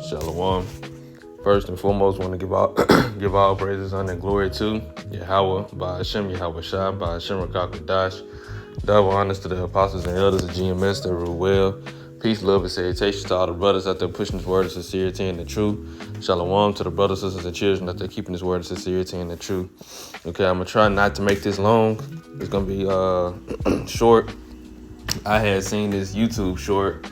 Shalom. First and foremost, want to give all give all praises, honor, and glory to Yahweh, by Hashem, Yahweh Shai, by Hashem, Rakak, double honors to the apostles and elders of GMS that rule well. Peace, love, and salutations to all the brothers out there pushing this word of sincerity and the truth. Shalom to the brothers, sisters, and children out there keeping this word of sincerity and the truth. Okay, I'm going to try not to make this long. It's going to be short. I had seen this YouTube short,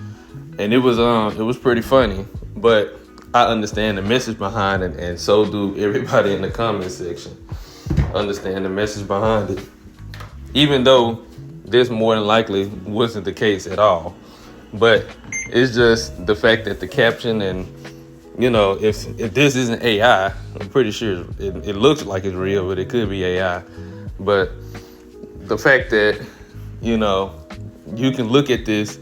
and it was pretty funny, but I understand the message behind it, and so do everybody in the comment section. Understand the message behind it, even though this more than likely wasn't the case at all. But it's just the fact that the caption and, if this isn't AI, I'm pretty sure it looks like it's real, but it could be AI. But the fact that, you can look at this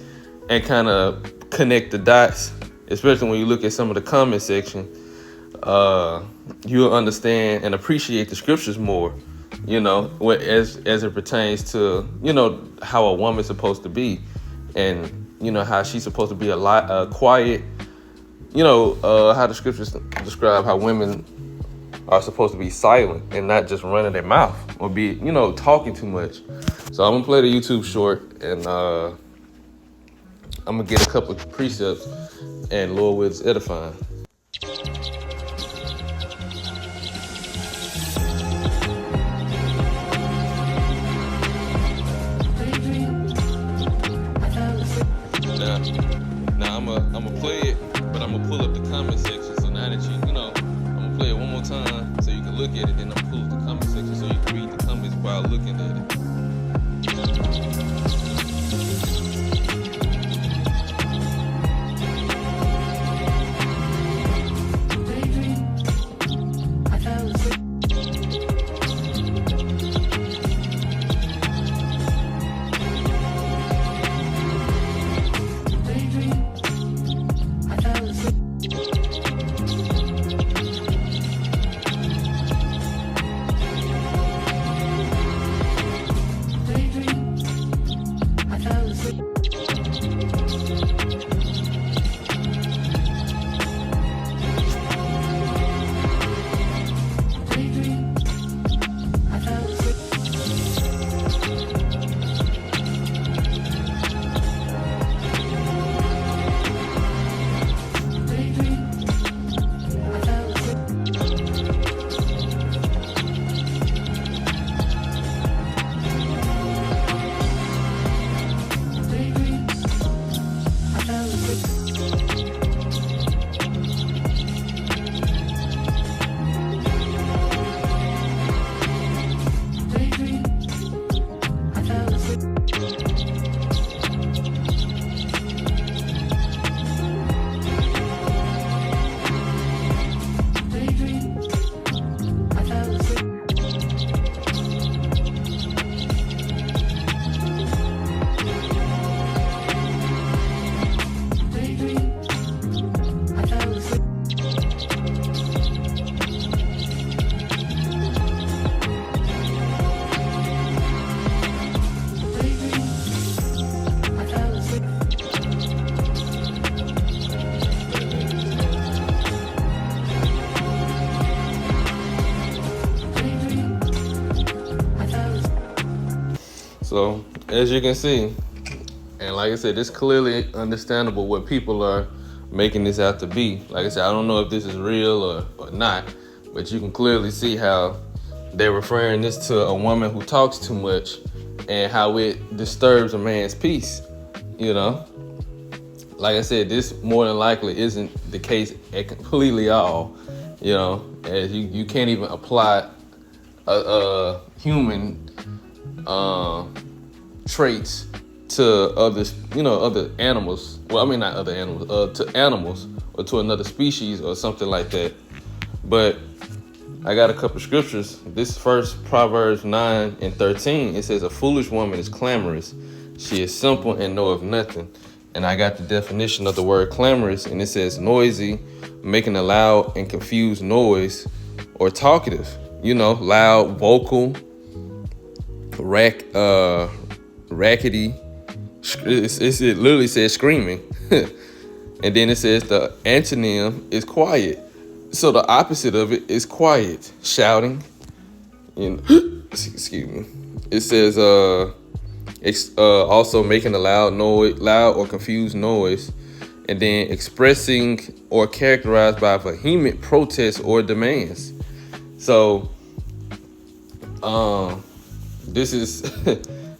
and kind of connect the dots, especially when you look at some of the comment section, you'll understand and appreciate the scriptures more, as it pertains to, how a woman's supposed to be, and, how she's supposed to be quiet, how the scriptures describe how women are supposed to be silent and not just running their mouth or be, talking too much. So I'm gonna play the YouTube short, and I'm gonna get a couple of precepts, and Lord will, it's edifying. Now I'm gonna play it, but I'm gonna pull up the comment section. So now that I'm gonna play it one more time so you can look at it, then I'm gonna pull up the comment section so you can read the comments while looking at it. So, as you can see, and like I said, it's clearly understandable what people are making this out to be. Like I said, I don't know if this is real or not, but you can clearly see how they're referring this to a woman who talks too much and how it disturbs a man's peace, Like I said, this more than likely isn't the case at completely all, as you can't even apply a human traits to others, other animals. Well, I mean, not other animals, to animals or to another species or something like that. But I got a couple scriptures. This first, Proverbs 9:13, it says, "A foolish woman is clamorous. She is simple and knoweth nothing." And I got the definition of the word clamorous, and it says noisy, making a loud and confused noise, or talkative, loud, vocal, rackety. It literally says screaming. And then it says the antonym is quiet. So the opposite of it is quiet, shouting. Excuse me. It says also making a loud or confused noise, and then expressing or characterized by vehement protests or demands. So, this is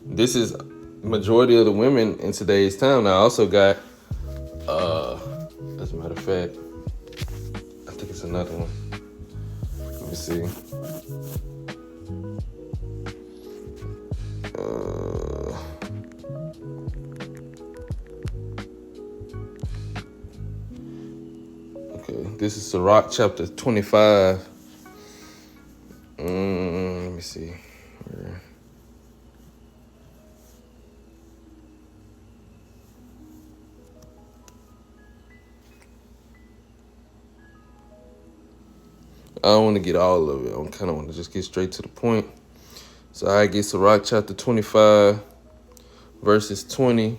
this is majority of the women in today's time. Now, I also got, as a matter of fact, I think it's another one. Let me see. Okay, this is Sirach chapter 25. Let me see. I don't want to get all of it. I kind of want to just get straight to the point. So I get Sirach chapter 25, verses 19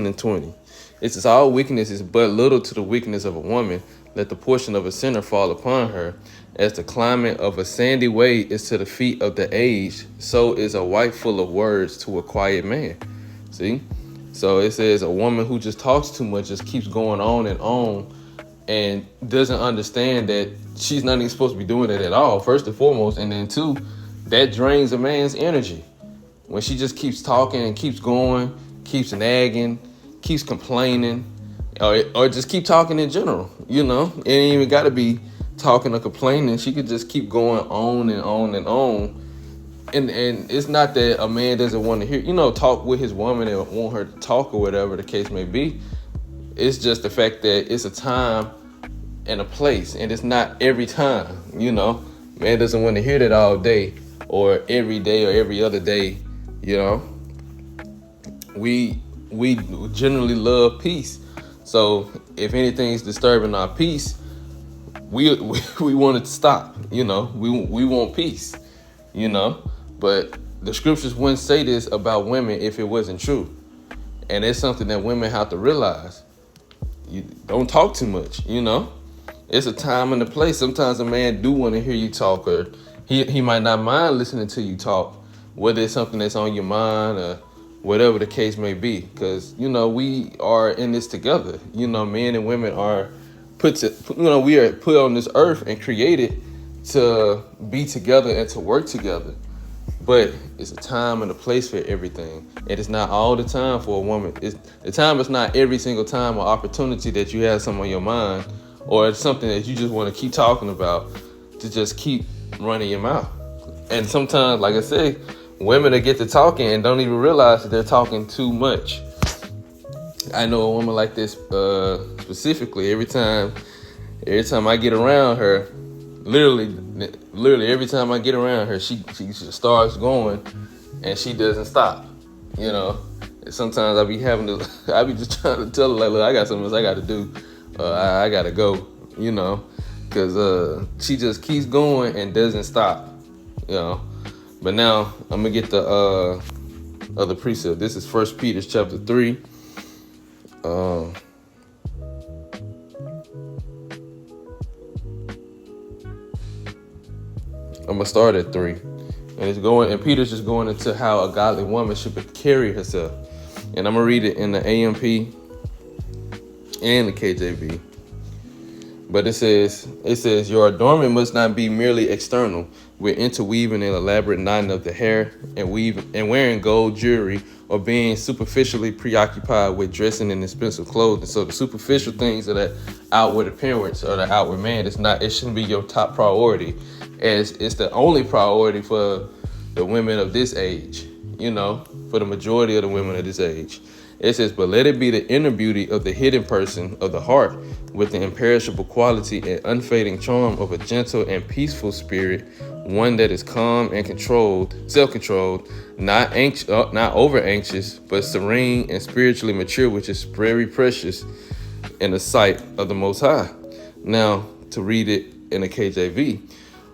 and 20. It says, all weakness is but little to the weakness of a woman. Let the portion of a sinner fall upon her. As the climate of a sandy way is to the feet of the aged, so is a wife full of words to a quiet man. See? So it says a woman who just talks too much, just keeps going on, and doesn't understand that she's not even supposed to be doing it at all, first and foremost. And then two, that drains a man's energy. When she just keeps talking and keeps going, keeps nagging, keeps complaining, or just keep talking in general, It ain't even got to be talking or complaining. She could just keep going on and on and on. And it's not that a man doesn't want to hear, talk with his woman and want her to talk or whatever the case may be. It's just the fact that it's a time and a place, and it's not every time, Man doesn't want to hear that all day or every day or every other day, We generally love peace. So if anything's disturbing our peace, we want it to stop, We want peace, But the scriptures wouldn't say this about women if it wasn't true. And it's something that women have to realize. You don't talk too much, It's a time and a place. Sometimes a man do want to hear you talk, or he might not mind listening to you talk, whether it's something that's on your mind or whatever the case may be. Because, we are in this together. Men and women are we are put on this earth and created to be together and to work together. But it's a time and a place for everything. And it's not all the time for a woman. The time is not every single time or opportunity that you have something on your mind, or it's something that you just want to keep talking about, to just keep running your mouth. And sometimes, like I said, women that get to talking and don't even realize that they're talking too much. I know a woman like this specifically. Every time I get around her, literally every time I get around her, she just starts going, and she doesn't stop. And sometimes I be just trying to tell her, like, look, I got something else I got to do. I got to go, because she just keeps going and doesn't stop, But now I'm going to get the other precept. This is 1 Peter chapter 3. I'm going to start at 3. And Peter's just going into how a godly woman should carry herself. And I'm going to read it in the AMP and the KJV. But it says, your adornment must not be merely external, with interweaving and elaborate knotting of the hair and wearing gold jewelry, or being superficially preoccupied with dressing in expensive clothing. So the superficial things of that outward appearance or the outward man, it shouldn't be your top priority, as it's the only priority for the women of this age, for the majority of the women of this age. It says, but let it be the inner beauty of the hidden person of the heart, with the imperishable quality and unfading charm of a gentle and peaceful spirit, one that is calm and self-controlled, not over anxious, but serene and spiritually mature, which is very precious in the sight of the Most High. Now, to read it in the KJV,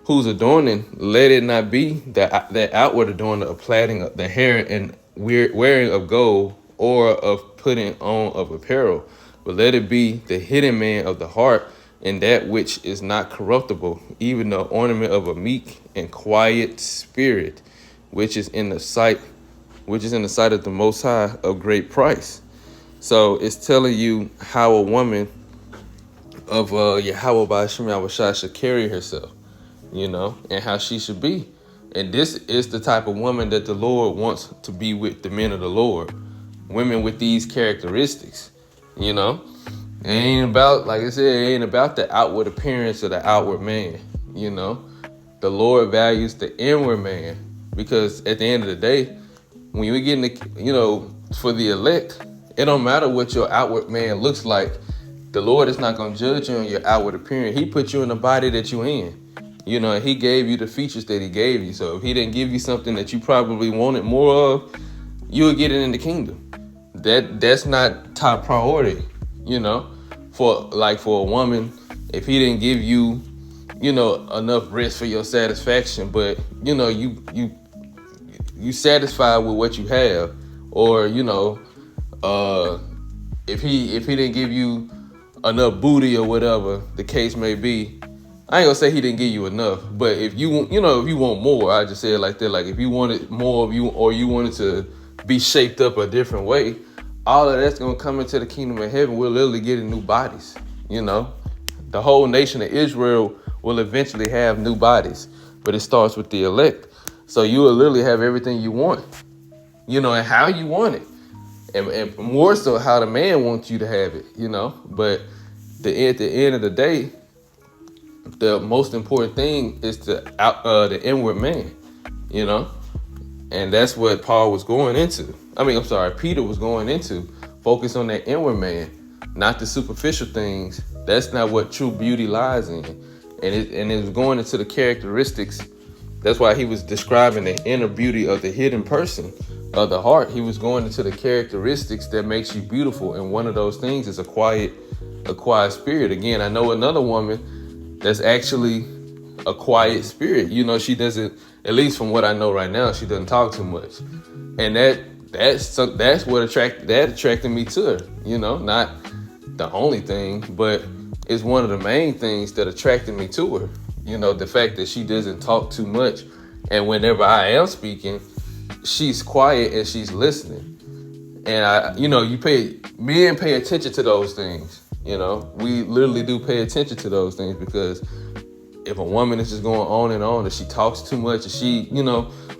whose adorning, let it not be that outward adornment of plaiting the hair and wearing of gold, or of putting on of apparel, but let it be the hidden man of the heart, and that which is not corruptible, even the ornament of a meek and quiet spirit, which is in the sight of the Most High of great price. So it's telling you how a woman of Yahweh by Hashem Yahushua should carry herself, and how she should be. And this is the type of woman that the Lord wants to be with the men of the Lord. Women with these characteristics, It ain't about, like I said, it ain't about the outward appearance of the outward man, The Lord values the inward man, because at the end of the day, when we get in the, for the elect, it don't matter what your outward man looks like. The Lord is not going to judge you on your outward appearance. He put you in the body that you're in, and he gave you the features that he gave you. So if he didn't give you something that you probably wanted more of, you'll get it in the kingdom. That's not top priority, for a woman. If he didn't give you, enough rest for your satisfaction, but you satisfied with what you have, or if he didn't give you enough booty or whatever the case may be, I ain't gonna say he didn't give you enough, but if you want more, I just say it like that. Like if you wanted more of you, or you wanted to be shaped up a different way, all of that's gonna come into the kingdom of heaven. We're literally getting new bodies. The whole nation of Israel will eventually have new bodies, but it starts with the elect. So you will literally have everything you want, and how you want it. And more so how the man wants you to have it, But at the end of the day, the most important thing is the inward man, And that's what Paul was going into. Peter was going into. Focus on that inward man, not the superficial things. That's not what true beauty lies in. And it was going into the characteristics. That's why he was describing the inner beauty of the hidden person of the heart. He was going into the characteristics that makes you beautiful, and one of those things is a quiet spirit. Again, I know another woman that's actually a quiet spirit. She doesn't, at least from what I know right now, she doesn't talk too much, and that's what attracted me to her. Not the only thing, but it's one of the main things that attracted me to her. The fact that she doesn't talk too much, and whenever I am speaking, she's quiet and she's listening. And men pay attention to those things. We literally do pay attention to those things, because if a woman is just going on and on, and she talks too much, and she,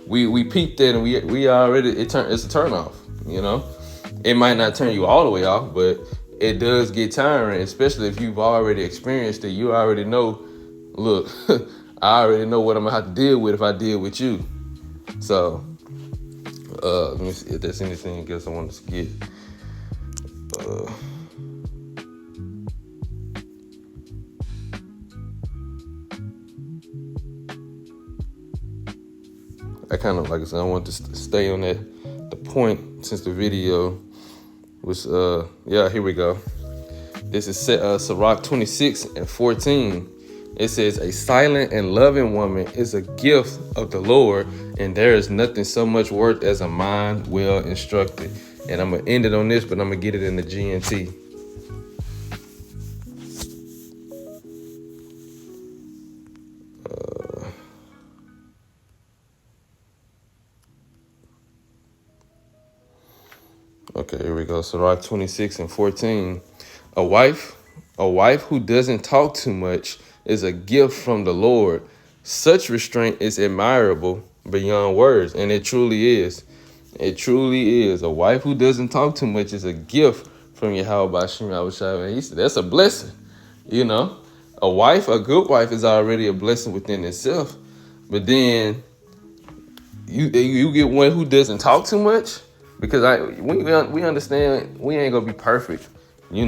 we peep that, and we already, it's a turn off. It might not turn you all the way off, but it does get tiring, especially if you've already experienced it. You already know, look, I already know what I'm gonna have to deal with if I deal with you. So, let me see if there's anything else I want to skip. I kind of, like I said, I want to stay on the point, since the video was, here we go. This is Sirach 26:14. It says, a silent and loving woman is a gift of the Lord, and there is nothing so much worth as a mind well instructed. And I'm going to end it on this, but I'm going to get it in the GNT. Okay, here we go. Sirach 26:14. A wife who doesn't talk too much is a gift from the Lord. Such restraint is admirable beyond words. And it truly is. It truly is. A wife who doesn't talk too much is a gift from Yahweh Bashim Yahushua. He said that's a blessing. A good wife is already a blessing within itself. But then you get one who doesn't talk too much, because we understand we ain't gonna be perfect. You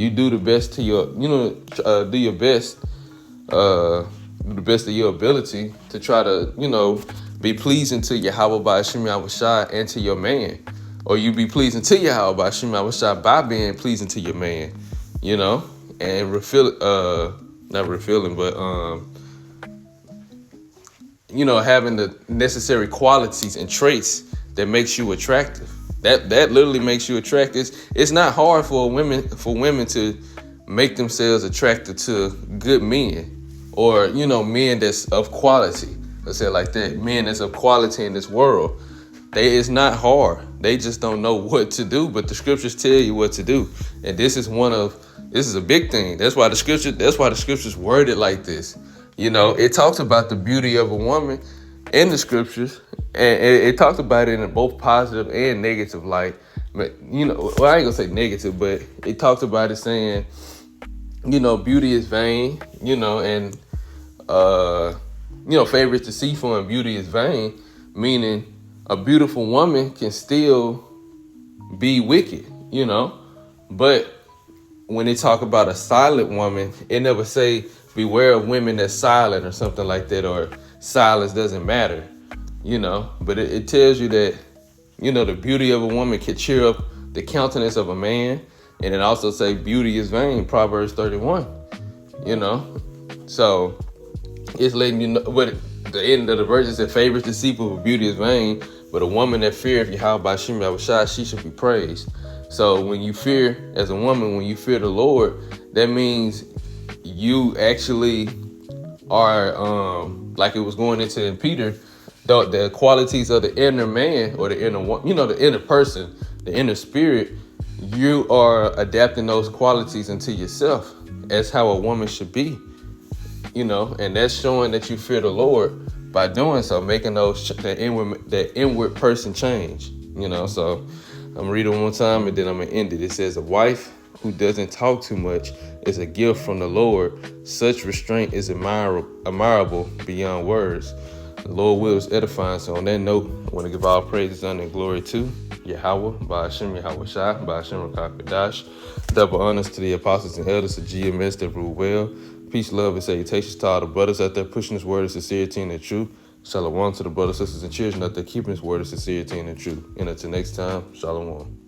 do the best to your, do your best, do the best of your ability to try to, be pleasing to Yahweh by Hashem Yahushua and to your man. Or you be pleasing to Yahweh by Hashem Yahushua by being pleasing to your man, and not refilling, but, having the necessary qualities and traits that makes you attractive, That literally makes you attracted. It's not hard for women to make themselves attracted to good men, or men that's of quality. Let's say it like that. Men that's of quality in this world. It's not hard. They just don't know what to do. But the scriptures tell you what to do, and this is a big thing. That's why the scriptures worded like this. It talks about the beauty of a woman in the scriptures, and it talks about it in both positive and negative light. But I ain't gonna say negative, but it talks about it saying, beauty is vain, and favor is deceitful and beauty is vain, meaning a beautiful woman can still be wicked, but when they talk about a silent woman, it never say beware of women that's silent or something like that, or silence doesn't matter, but it tells you that, the beauty of a woman can cheer up the countenance of a man. And it also say beauty is vain, Proverbs 31, so it's letting you know. But the end of the verse is that favors deceitful, but beauty is vain. But a woman that feareth Yahweh by Shem Yahushua, she should be praised. So when you fear, as a woman, when you fear the Lord, that means you actually are, like it was going into in Peter, the qualities of the inner man, or the inner, the inner person, the inner spirit. You are adapting those qualities into yourself as how a woman should be, and that's showing that you fear the Lord by doing so, making that inward person change, So I'm gonna read it one more time and then I'm gonna end it. It says, a wife who doesn't talk too much is a gift from the Lord. Such restraint is admirable beyond words. The Lord wills edifying. So on that note, I want to give all praises, honor, and glory to Yahweh, by Hashem Yahweh Shai, by Hashem Rakakadash. Double honors to the apostles and elders of GMS that rule well. Peace, love, and salutations to all the brothers out there pushing this word of sincerity and the truth. Shalom to the brothers, sisters, and children out there keeping this word of sincerity and the truth. And until next time, shalom.